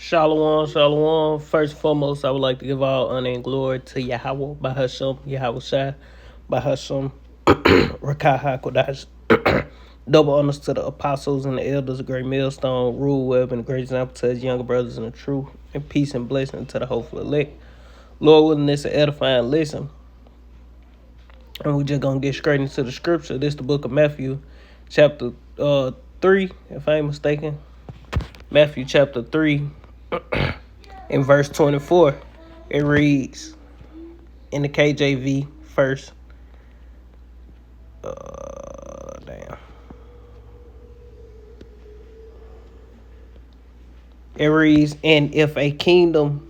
Shalom, shalom. First and foremost, I would like to give all honor and glory to Yahweh, Bahasham, Yahweh Shai, Bahasham, Rakah HaKodash. Double honors to the apostles and the elders, a great millstone, rule web, and a great example to his younger brothers in the truth, and peace and blessing to the hopeful elect. Lord willing, this an edifying listen. And we just gonna get straight into the scripture. This is the book of Matthew, chapter 3, if I ain't mistaken. Matthew chapter 3. In verse 24, it reads in the KJV first. Damn. It reads, and if a kingdom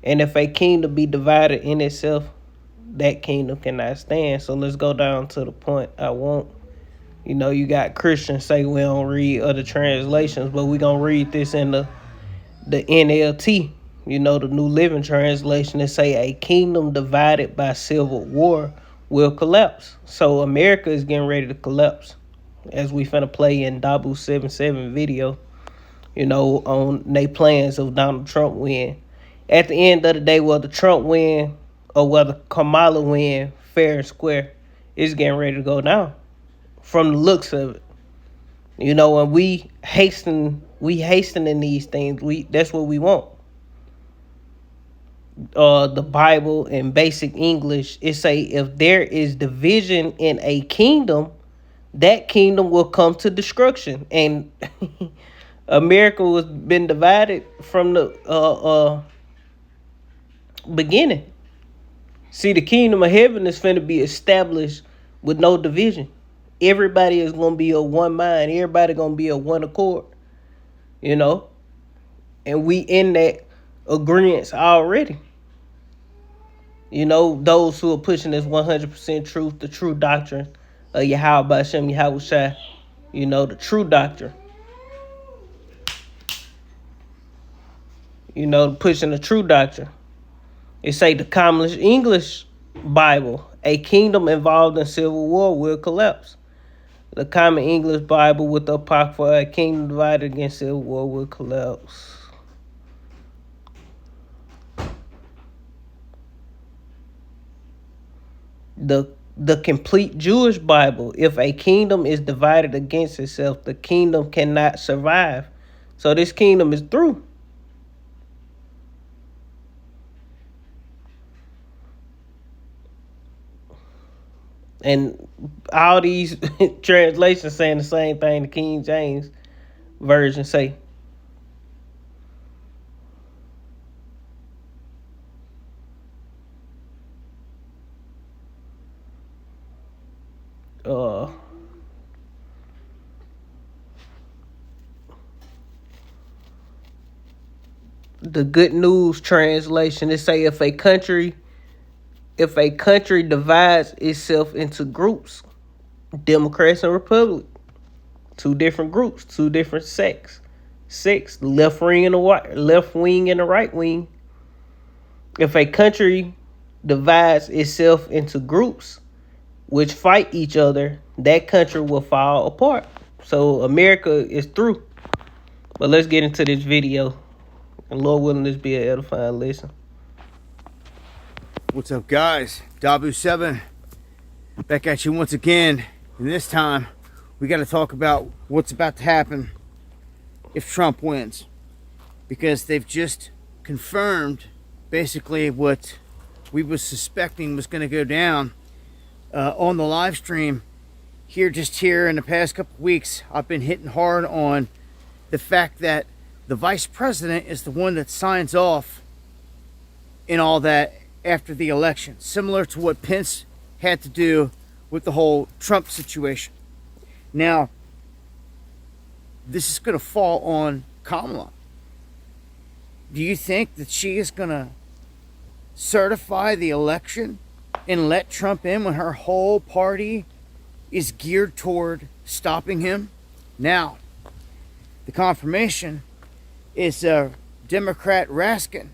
be divided in itself, that kingdom cannot stand. So let's go down to the point I want. You got Christians say we don't read other translations, but we gonna read this in the NLT. The New Living Translation. It say a kingdom divided by civil war will collapse. So America is getting ready to collapse, as we finna play in Dabu 77 video. On they plans of Donald Trump win. At the end of the day, whether Trump win or whether Kamala win, fair and square, it's getting ready to go down. From the looks of it, when we hastening these things. That's what we want. The Bible in basic English, it say if there is division in a kingdom, that kingdom will come to destruction. And America was been divided from the beginning. See, the kingdom of heaven is finna be established with no division. Everybody is gonna be of one mind. Everybody gonna be of one accord. And we in that agreement already. Those who are pushing this 100% truth, the true doctrine of Yahweh Bashem, Yahweh Shai, the true doctrine. Pushing the true doctrine. It say the common English Bible, a kingdom involved in civil war will collapse. The common English Bible with the Apocrypha, a kingdom divided against civil war will collapse. The complete Jewish Bible, if a kingdom is divided against itself, the kingdom cannot survive. So this kingdom is through. And all these translations saying the same thing the King James Version say. The Good News Translation, it say if a country divides itself into groups, Democrats and Republic, two different groups, two different sects, the left wing and the right wing. If a country divides itself into groups which fight each other, that country will fall apart. So America is through. But let's get into this video. And Lord willing, this be an edifying lesson. What's up, guys? Dabu 7 back at you once again. And this time, we got to talk about what's about to happen if Trump wins. Because they've just confirmed basically what we was suspecting was going to go down on the live stream. Here in the past couple of weeks, I've been hitting hard on the fact that the vice president is the one that signs off in all that after the election, similar to what Pence had to do with the whole Trump situation. Now, this is going to fall on Kamala. Do you think that she is going to certify the election and let Trump in when her whole party is geared toward stopping him? Now, the confirmation is Democrat Raskin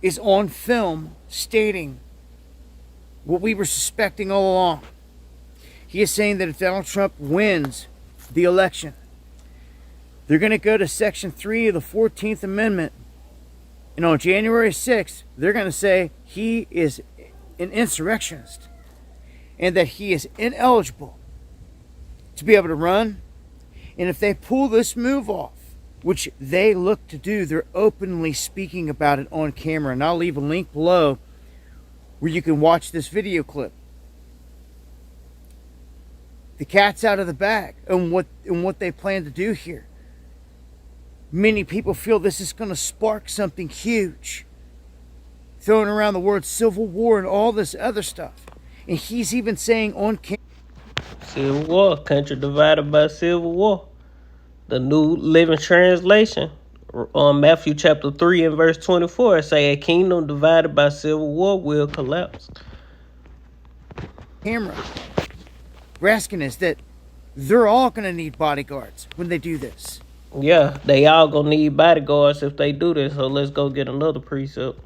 is on film stating what we were suspecting all along. He is saying that if Donald Trump wins the election, They're going to go to Section 3 of the 14th Amendment. And on January 6th, they're going to say he is an insurrectionist and that he is ineligible to be able to run. And if they pull this move off, which they look to do, they're openly speaking about it on camera. And I'll leave a link below where you can watch this video clip. The cat's out of the bag on what they plan to do here. Many people feel this is going to spark something huge. Throwing around the word civil war and all this other stuff. And he's even saying on camera, Civil War, country divided by civil war. The New Living Translation, on Matthew chapter 3 and verse 24, say a kingdom divided by civil war will collapse. We're asking us that they're all going to need bodyguards when they do this. Yeah, they all gonna need bodyguards if they do this, so let's go get another precept.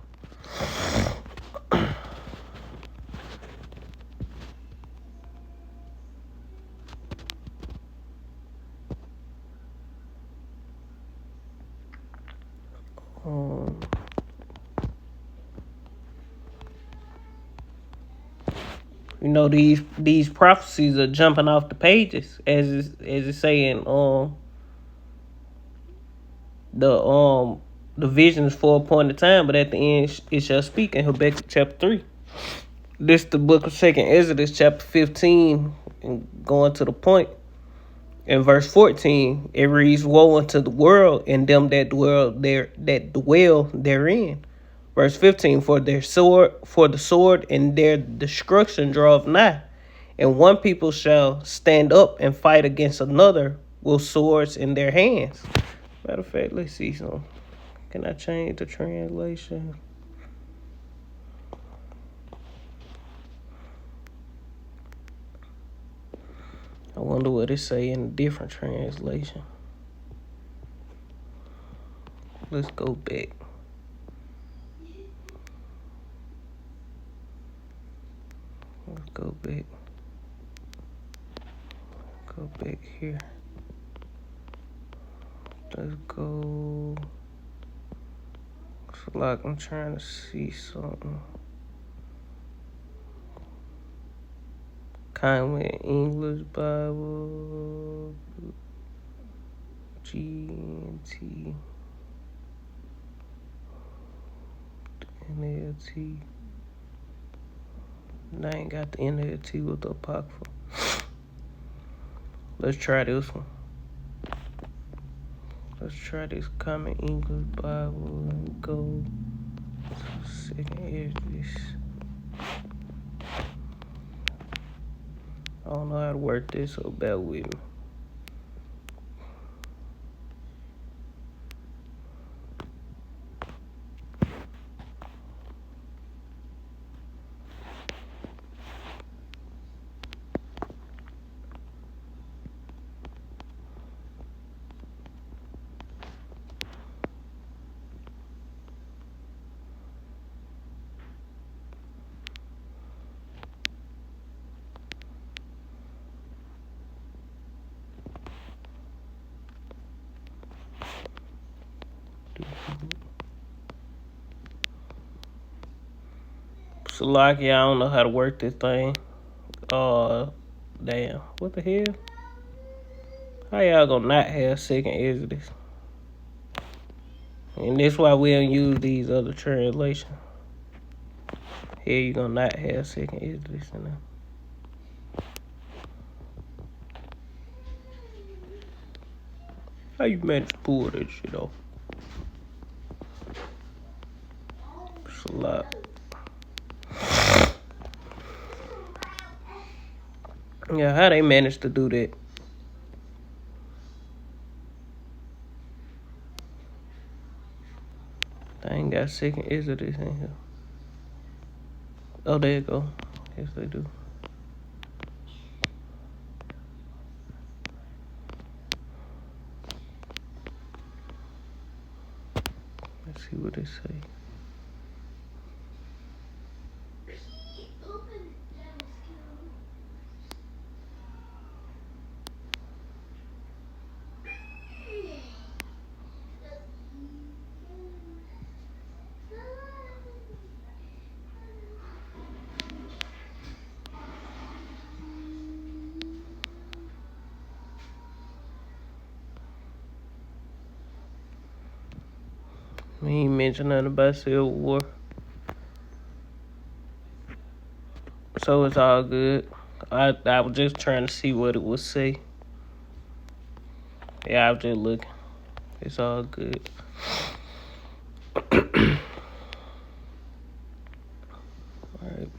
You know, these prophecies are jumping off the pages as it's saying the vision is for a point of time, but at the end it shall speak in Habakkuk chapter 3. This the book of 2nd Exodus chapter 15, and going to the point. In verse 14, it reads, "Woe unto the world and them that dwell therein." Verse 15, for the sword and their destruction draweth nigh, and one people shall stand up and fight against another with swords in their hands. Matter of fact, let's see some. Can I change the translation? I wonder what it say in a different translation. Let's go back. Let's go back. Go back here. Let's go. It's like I'm trying to see something. Common English Bible. GNT. NLT. I ain't got the NLT with the Apocrypha. Let's try this one. Let's try this Common English Bible and go to 2nd Exodus. I don't know how to work this, so bear with me. Salaki, I don't know how to work this thing. Damn. What the hell? How y'all gonna not have 2nd Exodus? And that's why we don't use these other translations. Here you gonna not have 2nd Exodus in there. How you manage to pull that shit off? It's a lot. Yeah, how they managed to do that? I ain't got 2nd Exodus in here. Oh, there you go. Yes, they do. Let's see what they say. He ain't mentioned nothing about Civil War. So it's all good. I was just trying to see what it would say. Yeah, I was just looking. It's all good. Alright,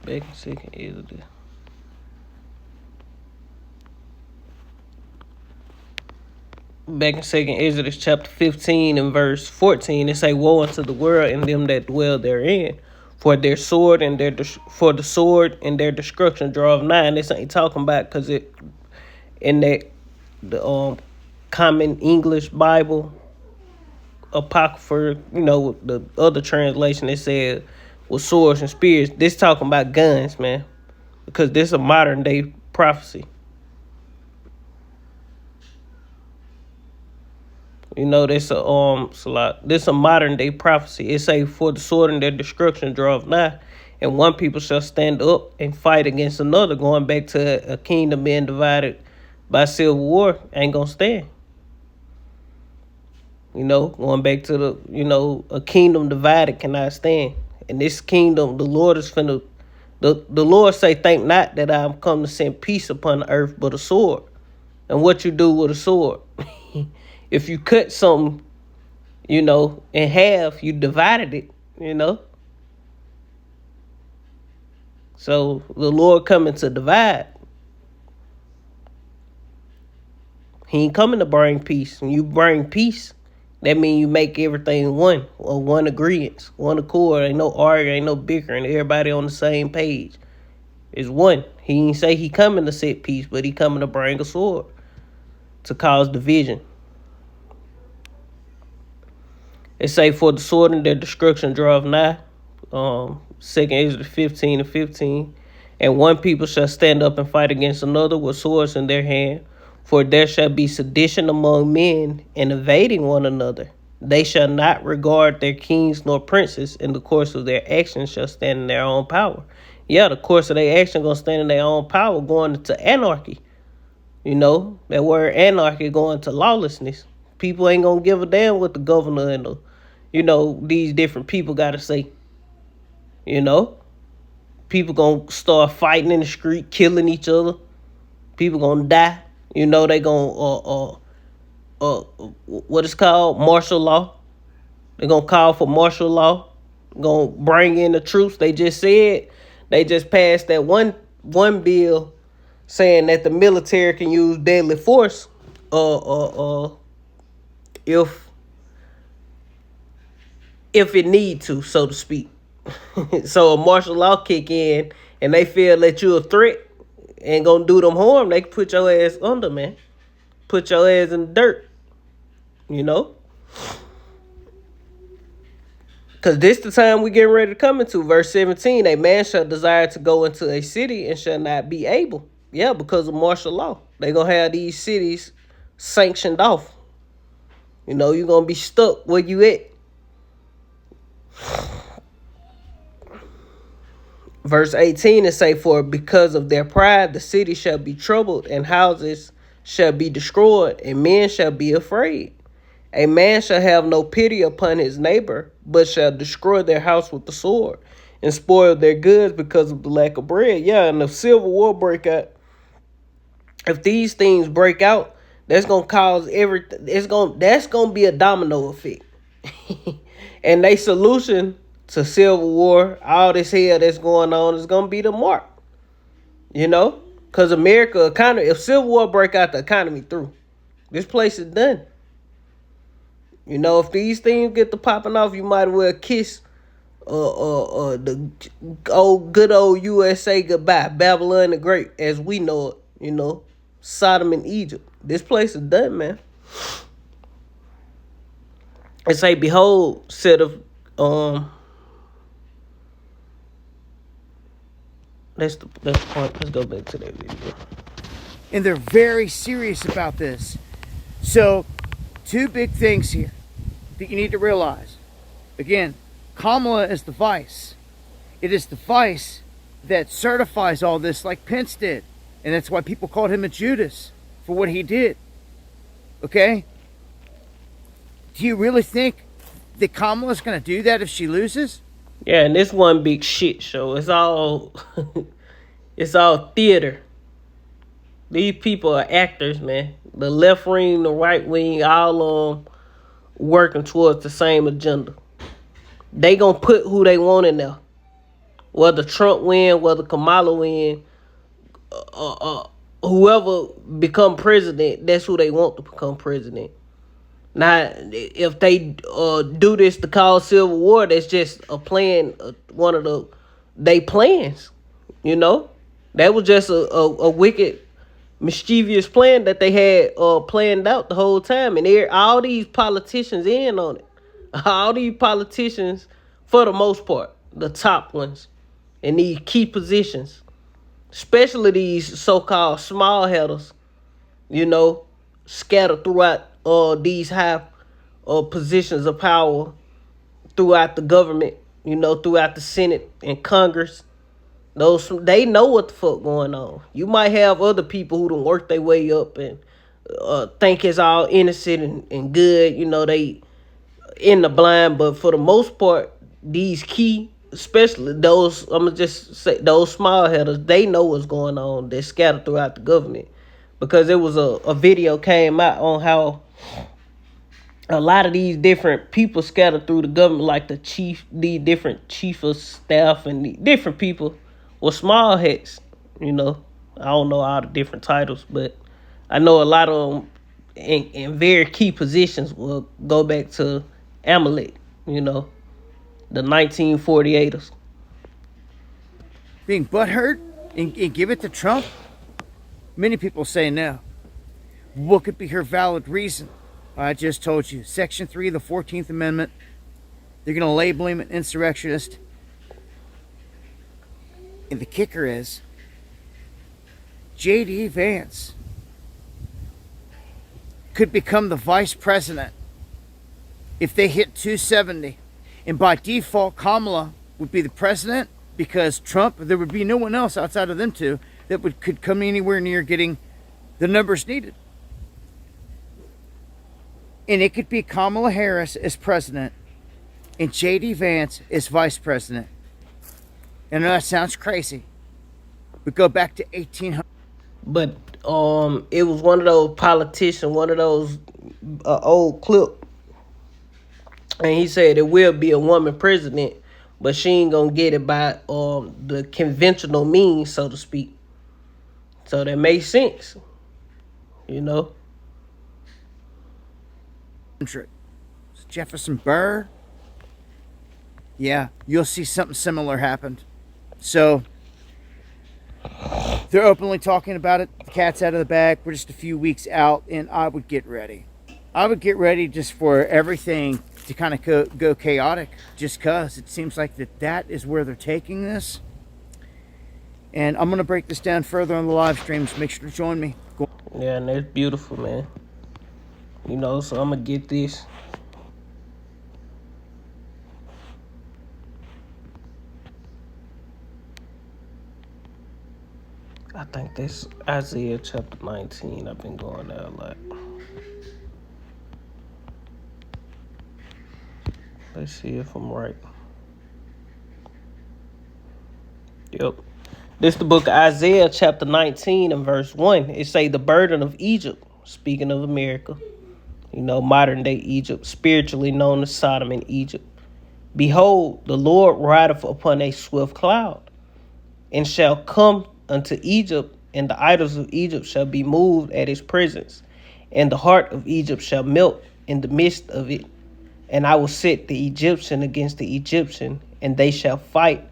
back in second Exodus. Back in second Exodus chapter 15 and verse 14, it say, "Woe unto the world and them that dwell therein, for their sword and for the sword and their destruction draweth nigh." And this ain't talking about because it in the common English Bible apocrypha, the other translation, it said with swords and spears. This talking about guns, man, because this is a modern day prophecy. This a modern day prophecy. It say, "For the sword and their destruction draweth nigh, and one people shall stand up and fight against another." Going back to a kingdom being divided by civil war ain't gonna stand. Going back to a kingdom divided cannot stand. And this kingdom, the Lord is finna. The Lord say, "Think not that I am come to send peace upon the earth, but a sword." And what you do with a sword? If you cut something, in half, you divided it, So the Lord coming to divide. He ain't coming to bring peace. When you bring peace, that means you make everything one, or one agreement, one accord. Ain't no arguing, ain't no bickering. Everybody on the same page. It's one. He ain't say he coming to set peace, but he coming to bring a sword to cause division. It say, "For the sword and their destruction draweth nigh." Second Exodus 15 and 15. "And one people shall stand up and fight against another with swords in their hand. For there shall be sedition among men, and invading one another. They shall not regard their kings nor princes, and the course of their actions shall stand in their own power." Yeah, the course of their action gonna stand in their own power, going into anarchy. That word anarchy going to lawlessness. People ain't gonna give a damn what the governor and these different people gotta say. People gonna start fighting in the street, killing each other. People gonna die. They gonna what is called martial law. They gonna call for martial law. Gonna bring in the troops. They just passed that one bill saying that the military can use deadly force if it need to, so to speak. So a martial law kick in and they feel that you a threat and gonna do them harm, they can put your ass under, man. Put your ass in the dirt. Because this the time we getting ready to come into. Verse 17, "A man shall desire to go into a city and shall not be able." Yeah, because of martial law. They gonna have these cities sanctioned off. You're gonna be stuck where you at. Verse 18, it say, "For because of their pride the city shall be troubled, and houses shall be destroyed, and men shall be afraid. A man shall have no pity upon his neighbor, but shall destroy their house with the sword, and spoil their goods because of the lack of bread." Yeah, and if civil war break out, if these things break out, that's gonna cause everything. That's gonna be a domino effect. And they solution to civil war, all this hell that's going on, is gonna be the mark. Because America economy, if civil war break out, the economy through. This place is done. If these things get to popping off, you might as well kiss the good old USA goodbye. Babylon the Great as we know it, Sodom and Egypt. This place is done, man. It say, "Behold, set of that's the point." Let's go back to that video. And they're very serious about this. So, two big things here that you need to realize. Again, Kamala is the vice. It is the vice that certifies all this, like Pence did. And that's why people called him a Judas for what he did. Okay? Do you really think that Kamala's going to do that if she loses? Yeah, and this one big shit show. It's all it's all theater. These people are actors, man. The left wing, the right wing, all working towards the same agenda. They gonna put who they want in there. Whether Trump win, whether Kamala win, whoever become president, that's who they want to become president. Now, if they do this to cause civil war, that's just a plan, one of they plans. You know, that was just a wicked, mischievous plan that they had planned out the whole time, and all these politicians in on it. All these politicians, for the most part, the top ones, in these key positions, especially these so-called small headers, you know, scattered throughout these high positions of power throughout the government, you know, throughout the Senate and Congress. Those, they know what the fuck going on. You might have other people who don't work their way up and think it's all innocent and good, you know, they in the blind, but for the most part, these key, especially those, I'm gonna just say those small headers, they know what's going on. They're scattered throughout the government, because there was a video came out on how a lot of these different people scattered through the government, like the different chief of staff and the different people were small heads. You know, I don't know all the different titles, but I know a lot of them in very key positions will go back to Amalek, you know, the 1948ers. Being butthurt and give it to Trump? Many people say no. What could be her valid reason? I just told you. Section 3 of the 14th Amendment. They're going to label him an insurrectionist. And the kicker is, J.D. Vance could become the vice president if they hit 270. And by default, Kamala would be the president, because Trump, there would be no one else outside of them two that could come anywhere near getting the numbers needed. And it could be Kamala Harris as president and J.D. Vance as vice president. And I know that sounds crazy, but go back to 1800. But it was one of those politicians, one of those old clip, and he said it will be a woman president, but she ain't gonna get it by the conventional means, so to speak. So that makes sense, you know. Jefferson Burr. Yeah, you'll see something similar happened. So they're openly talking about it. The cat's out of the bag. We're just a few weeks out, and I would get ready. I would get ready just for everything to kind of go chaotic, just because it seems like that is where they're taking this. And I'm going to break this down further on the live streams. Make sure to join me. Yeah, and that's beautiful, man. You know, so I'm going to get this. I think this Isaiah chapter 19. I've been going there a lot. Let's see if I'm right. Yep. This is the book of Isaiah chapter 19 and verse 1. It say the burden of Egypt, speaking of America. You know, modern day Egypt, spiritually known as Sodom and Egypt. Behold, the Lord rideth upon a swift cloud, and shall come unto Egypt, and the idols of Egypt shall be moved at his presence, and the heart of Egypt shall melt in the midst of it. And I will set the Egyptian against the Egyptian, and they shall fight,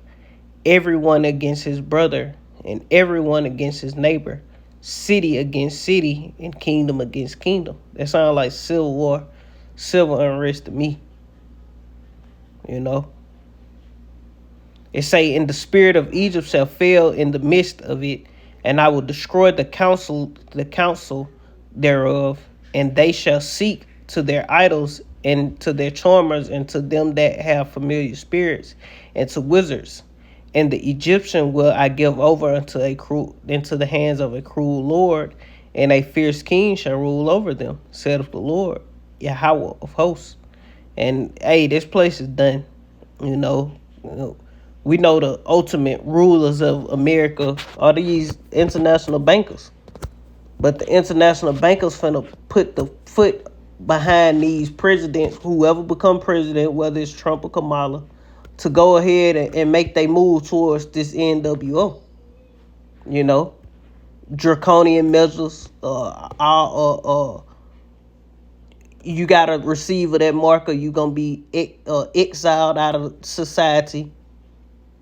everyone against his brother, and everyone against his neighbor, city against city, and kingdom against kingdom. That sounds like civil war, civil unrest to me. You know? It say, and the spirit of Egypt shall fail in the midst of it, and I will destroy the counsel thereof, and they shall seek to their idols and to their charmers and to them that have familiar spirits and to wizards. And the Egyptian will I give over into the hands of a cruel lord, and a fierce king shall rule over them, saith the Lord, Yahweh of hosts. And hey, this place is done. You know, we know the ultimate rulers of America are these international bankers. But the international bankers finna put the foot behind these presidents, whoever become president, whether it's Trump or Kamala, to go ahead and make they move towards this NWO. You know, draconian measures. You got to receive of that marker. You gonna be exiled out of society.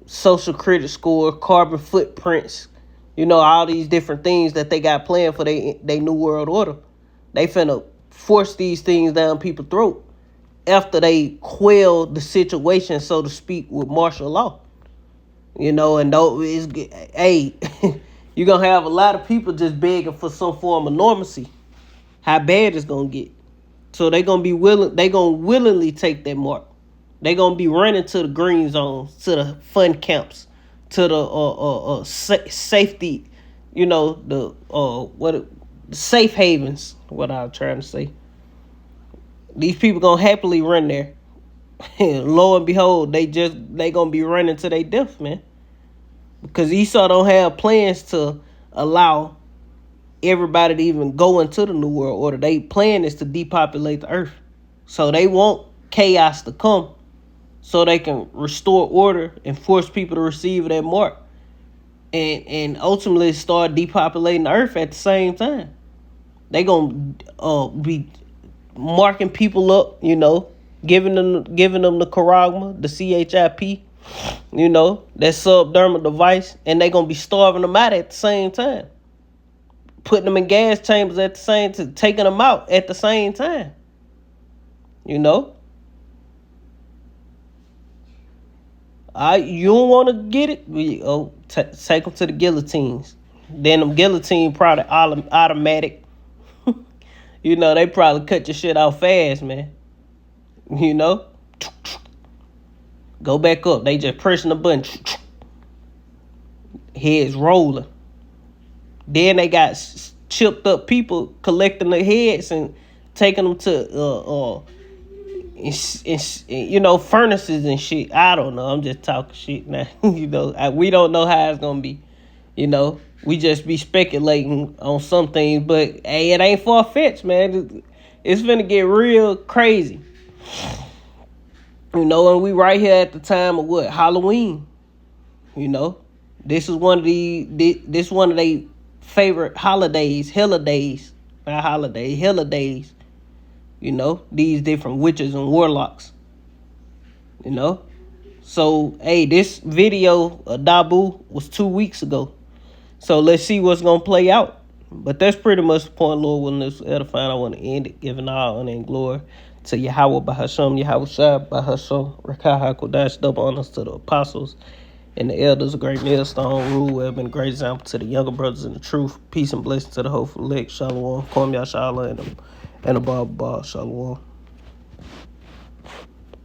Social credit score, carbon footprints. You know, all these different things that they got planned for they new world order. They finna force these things down people's throat after they quell the situation, so to speak, with martial law. You know, and though it's hey, you're gonna have a lot of people just begging for some form of normalcy. How bad it's gonna get. So they gonna willingly take that mark. They gonna be running to the green zones, to the fun camps, to the safety, you know, the safe havens. What I'm trying to say. These people gonna happily run there. Lo and behold, they gonna be running to their death, man. Because Esau don't have plans to allow everybody to even go into the New World Order. They plan is to depopulate the earth. So they want chaos to come so they can restore order and force people to receive that mark. And ultimately start depopulating the earth at the same time. They gonna be marking people up, you know, giving them the charagma, the CHIP, you know, that subdermal device, and they gonna be starving them out at the same time. Putting them in gas chambers at the same time, taking them out at the same time. You know? You don't want to get it? Take them to the guillotines. Then them guillotine probably automatic. You know, they probably cut your shit out fast, man. You know? Go back up. They just pressing the button. Heads rolling. Then they got chipped up people collecting their heads and taking them to you know, furnaces and shit. I don't know. I'm just talking shit now. You know, we don't know how it's gonna be. You know, we just be speculating on some things, but hey, it ain't far fetched, man. It's finna get real crazy. You know, and we right here at the time of what? Halloween. You know, this is one of they favorite holidays, holidays. You know, these different witches and warlocks. You know, so hey, this video of Dabu was 2 weeks ago. So let's see what's gonna play out. But that's pretty much the point, Lord, when this edifying. I want to end it, giving all honor and glory to Yahweh Bahasham, Yahweh Shai Bahasham, Rakah HaKodash, double honors to the apostles and the elders of Great Millstone Rule, have been a great example to the younger brothers in the truth. Peace and blessings to the hopeful elect. Shalom. Kwam Yashala and the Baba Shalom.